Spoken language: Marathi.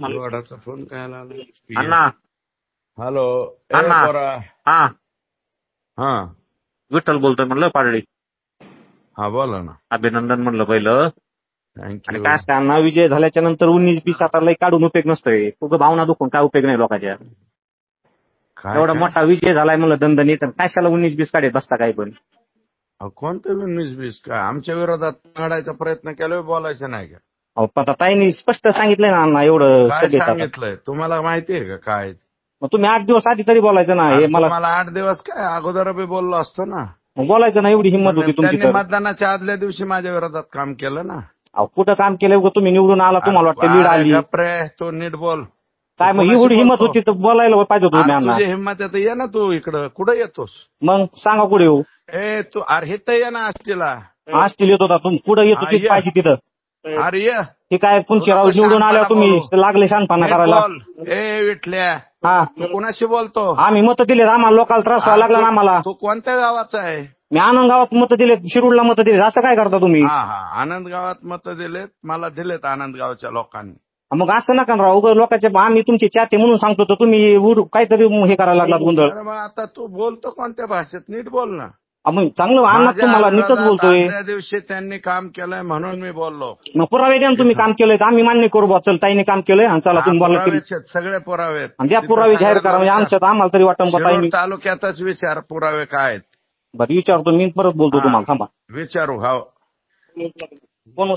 वडाचा फोन काय आला? अण्णा हॅलो. अण्णा. बरा. हा हा विठ्ठल बोलतोय म्हणलं पाडळी. हा बोला ना. अभिनंदन म्हणलं पहिलं. आणि थँक्यू. काय असतं अण्णा, विजय झाल्याच्या नंतर 19-20 आता लय काढून उपयोग नसतोय. उगं भावना दुखून काय उपयोग नाही लोकांच्या. काय एवढा काय? मोठा विजय झालाय म्हणलं दणदणीत, तर कशाला 19-20 काढत बसता काय पण. अहो, कोणतं 19-20 काय आमच्या विरोधात काढायचा प्रयत्न केला, बोलायचं नाही का? अहो पण ताईंनी स्पष्ट सांगितलंय ना अण्णा, एवढं काय सगळे आता. सांगितलंय तुम्हाला माहितीये का काय? मग तुम्ही 8 दिवस आधी तरी बोलायचं ना. हे मला मला 8 दिवस काय अगोदर बी बोललो असतो ना. मग बोलायचं ना, एवढी हिंमत होती तुमची त्यांनी तर. मतदानाच्या आदल्या दिवशी माझ्या विरोधात काम केलं ना. अहो कुठं काम केलं उगं, तुम्ही निवडून आला तुम्हाला वाटतं लीड आली गप्रे, तो नीट बोल. काय. मग एवढी हिंमत होती तर बोलायला पाहिजे होतं तुम्ही अण्णा. तुझी हिंमत आहे तर ये ना तू इकडं. कुठं येतोस? मग सांगा कुठे येऊ. तू अरे तर ये ना आष्टीला. आष्टील येत होता तुम्ही, कुठं येत होती पाहिजे तिथं. अरे ये. हे काय पुंचीराव निवडून आल्यावर तुम्ही लागले शानपणा करायला. विठल्या, हा तू कोणाशी बोलतो? आम्ही मतं दिलेत, आम्हाला लोकांना त्रास व्हायला लागला ना आम्हाला. तू कोणत्या गावाचा आहे? मी आनंद गावात मतं दिलेत, शिरूरला मतं दिलेत. असं काय करता तुम्ही? हा आनंद गावात मतं दिलेत, मला दिलेत आनंद गावच्या लोकांनी. मग असं नका राव, उगाच लोकांचे. आम्ही तुमचे चाहते म्हणून सांगतो, तर तुम्ही काहीतरी हे करायला लागलात गोंधळ. मग आता तू बोलतो कोणत्या भाषेत? नीट बोल ना. मग चांगलं अण्णा, तुम्हाला नीटच बोलतोय. त्या दिवशी त्यांनी काम केलंय म्हणून मी बोललो. मग पुरावे द्या ना, तुम्ही काम केलंय तर आम्ही मान्य करू बा. चल ताईने काम केलंय आणि चला तुम्ही बोला. सगळे पुरावे आहेत. द्या पुरावे जाहीर करा, म्हणजे आमच्यात आम्हाला तरी वाटतं बा ताईने. तालुक्यातच विचार पुरावे काय आहेत. बरं विचारतो मी, परत बोलतो तुम्हाला. थांबा विचारू. हा कोण